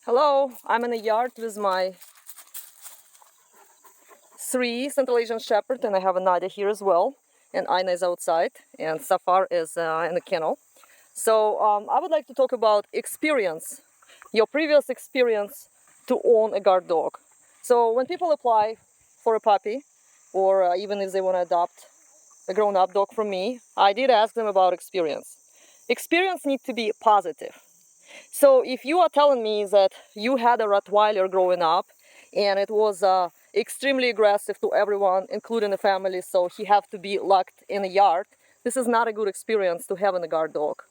Hello, I'm in a yard with my three Central Asian Shepherd, and I have a Nadia here as well. And Aina is outside, and Safar is in the kennel. So I would like to talk about experience, your previous experience to own a guard dog. So when people apply for a puppy, or even if they want to adopt a grown-up dog from me, I did ask them about experience. Experience needs to be positive. So if you are telling me that you had a Rottweiler growing up and it was extremely aggressive to everyone, including the family, so he have to be locked in a yard, this is not a good experience to have in a guard dog.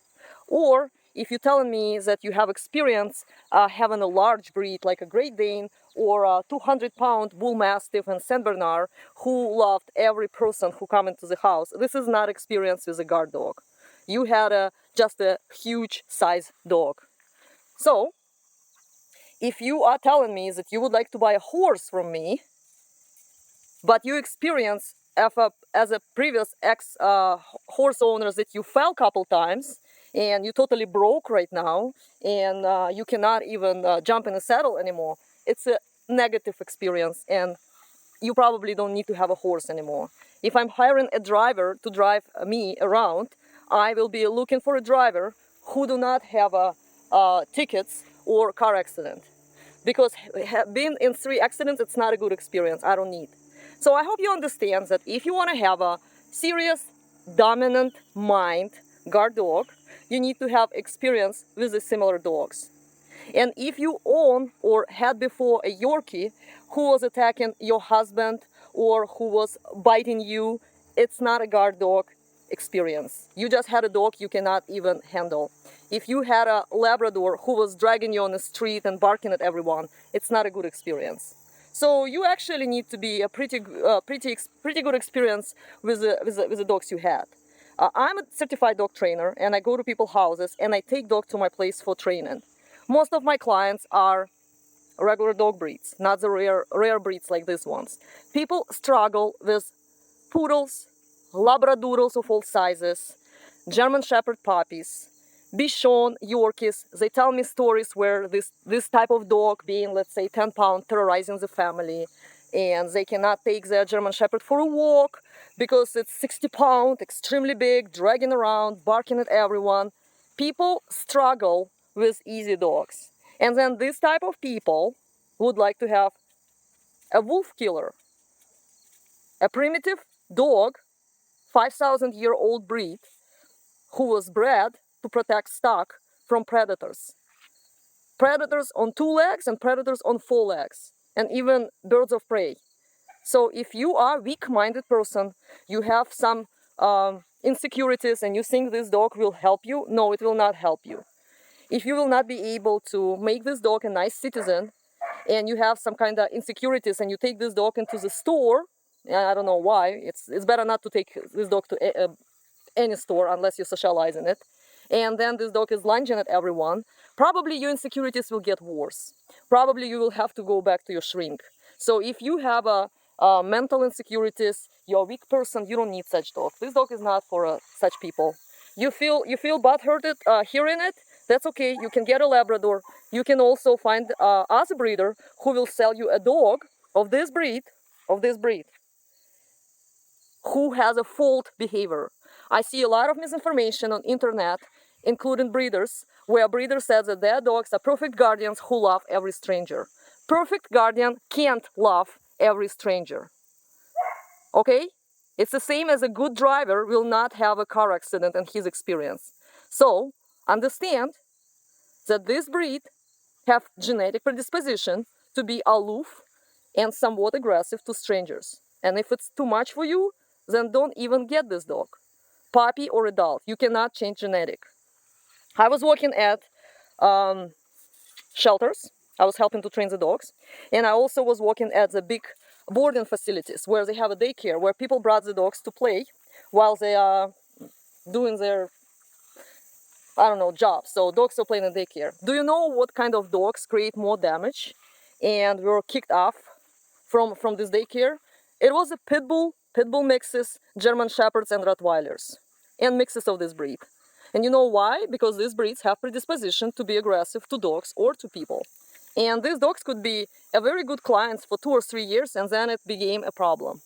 Or if you're telling me that you have experience having a large breed like a Great Dane or a 200-pound Bull Mastiff and Saint Bernard who loved every person who come into the house, this is not experience with a guard dog. You had just a huge size dog. So, if you are telling me that you would like to buy a horse from me, but you experience as a previous horse owner that you fell a couple times and you totally broke right now and you cannot even jump in a saddle anymore, it's a negative experience and you probably don't need to have a horse anymore. If I'm hiring a driver to drive me around, I will be looking for a driver who do not have tickets or car accident. Because being in 3 accidents, it's not a good experience. I don't need. So I hope you understand that if you want to have a serious, dominant mind guard dog, you need to have experience with the similar dogs. And if you own or had before a Yorkie who was attacking your husband or who was biting you, it's not a guard dog experience. You just had a dog you cannot even handle. If you had a Labrador who was dragging you on the street and barking at everyone, it's not a good experience. So you actually need to be a pretty good experience with the dogs you had. I'm a certified dog trainer and I go to people's houses and I take dogs to my place for training. Most of my clients are regular dog breeds, not the rare breeds like these ones. People struggle with poodles, labradoodles of all sizes, German Shepherd puppies, Bichon, Yorkies. They tell me stories where this type of dog, being let's say 10 pounds, terrorizing the family, and they cannot take their German Shepherd for a walk because it's 60 pounds, extremely big, dragging around, barking at everyone. People struggle with easy dogs. And then this type of people would like to have a wolf killer, a primitive dog, 5,000-year-old breed, who was bred to protect stock from predators. Predators on 2 legs and predators on 4 legs, and even birds of prey. So if you are a weak-minded person, you have some insecurities and you think this dog will help you, no, it will not help you. If you will not be able to make this dog a nice citizen and you have some kind of insecurities and you take this dog into the store, I don't know why, it's better not to take this dog to any store unless you socialize in it, and then this dog is lunging at everyone, probably your insecurities will get worse. Probably you will have to go back to your shrink. So if you have mental insecurities, you're a weak person, you don't need such dog. This dog is not for such people. You feel butthurted hearing it? That's okay. You can get a Labrador. You can also find us a breeder who will sell you a dog of this breed, who has a fault behavior. I see a lot of misinformation on internet, including breeders, where breeders said that their dogs are perfect guardians who love every stranger. Perfect guardian can't love every stranger. Okay? It's the same as a good driver will not have a car accident in his experience. So, understand that this breed have genetic predisposition to be aloof and somewhat aggressive to strangers. And if it's too much for you, then don't even get this dog. Puppy or adult, you cannot change genetic. I was working at shelters. I was helping to train the dogs. And I also was working at the big boarding facilities where they have a daycare where people brought the dogs to play while they are doing their, jobs. So dogs are playing in daycare. Do you know what kind of dogs create more damage and were kicked off from this daycare? It was a pit bull mixes, German Shepherds and Rottweilers, and mixes of this breed. And you know why? Because these breeds have predisposition to be aggressive to dogs or to people. And these dogs could be a very good clients for 2 or 3 years, and then it became a problem.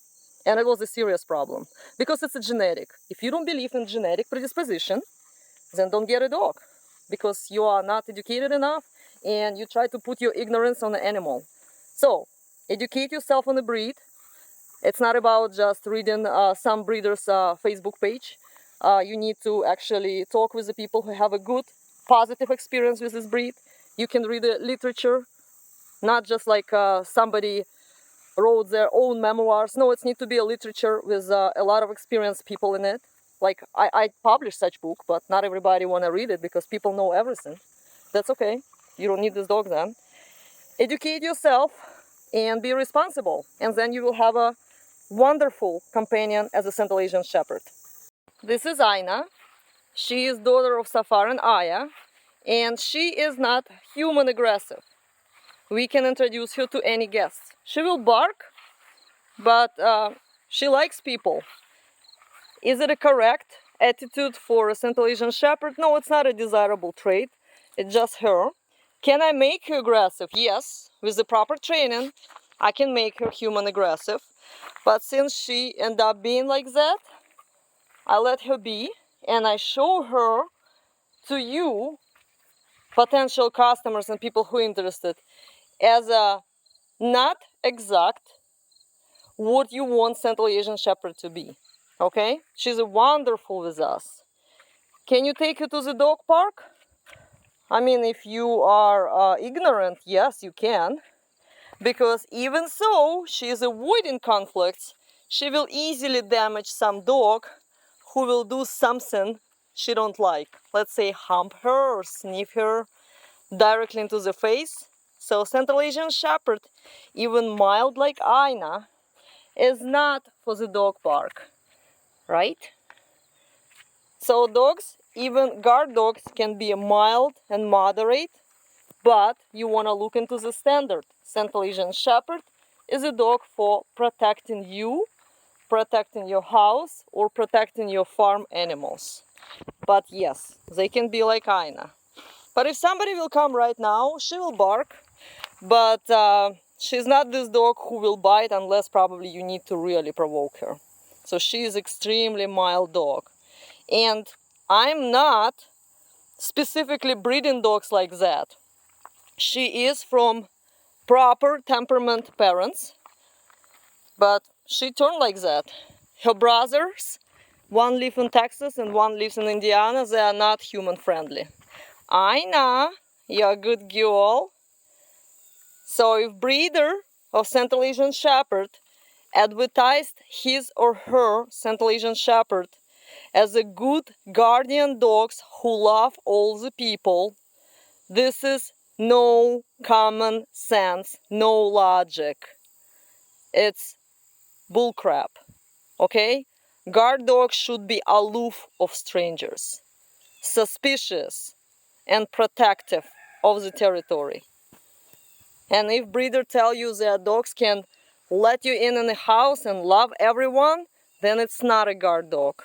And it was a serious problem because it's a genetic. If you don't believe in genetic predisposition, then don't get a dog because you are not educated enough and you try to put your ignorance on the animal. So, educate yourself on the breed. It's not about just reading some breeder's Facebook page. You need to actually talk with the people who have a good, positive experience with this breed. You can read the literature, not just like somebody wrote their own memoirs. No, it needs to be a literature with a lot of experienced people in it. Like I published such book, but not everybody want to read it because people know everything. That's okay. You don't need this dog then. Educate yourself and be responsible, and then you will have a wonderful companion as a Central Asian Shepherd. This is Aina. She is daughter of Safar and Aya, and she is not human aggressive. We can introduce her to any guest. She will bark, but she likes people. Is it a correct attitude for a Central Asian Shepherd? No, it's not a desirable trait. It's just her. Can I make her aggressive? Yes. With the proper training, I can make her human aggressive. But since she ended up being like that, I let her be, and I show her to you, potential customers and people who are interested, as a not exact what you want Central Asian Shepherd to be. Okay? She's wonderful with us. Can you take her to the dog park? I mean, if you are ignorant, yes, you can. Because even so, she is avoiding conflicts. She will easily damage some dog who will do something she don't like. Let's say hump her or sniff her directly into the face. So Central Asian Shepherd, even mild like Aina, is not for the dog park, right? So dogs, even guard dogs, can be mild and moderate, but you want to look into the standard. Central Asian Shepherd is a dog for protecting you, protecting your house, or protecting your farm animals. But yes, they can be like Aina. But if somebody will come right now, she will bark, but she's not this dog who will bite unless probably you need to really provoke her. So she is extremely mild dog. And I'm not specifically breeding dogs like that. She is from proper temperament parents, but she turned like that. Her brothers, one lives in Texas and one lives in Indiana, they are not human friendly. Aina, you're a good girl. So if breeder of Central Asian Shepherd advertised his or her Central Asian Shepherd as a good guardian dogs who love all the people, this is no common sense, no logic. It's bullcrap, okay? Guard dogs should be aloof of strangers, suspicious and protective of the territory. And if breeder tell you that dogs can let you in the house and love everyone, then it's not a guard dog.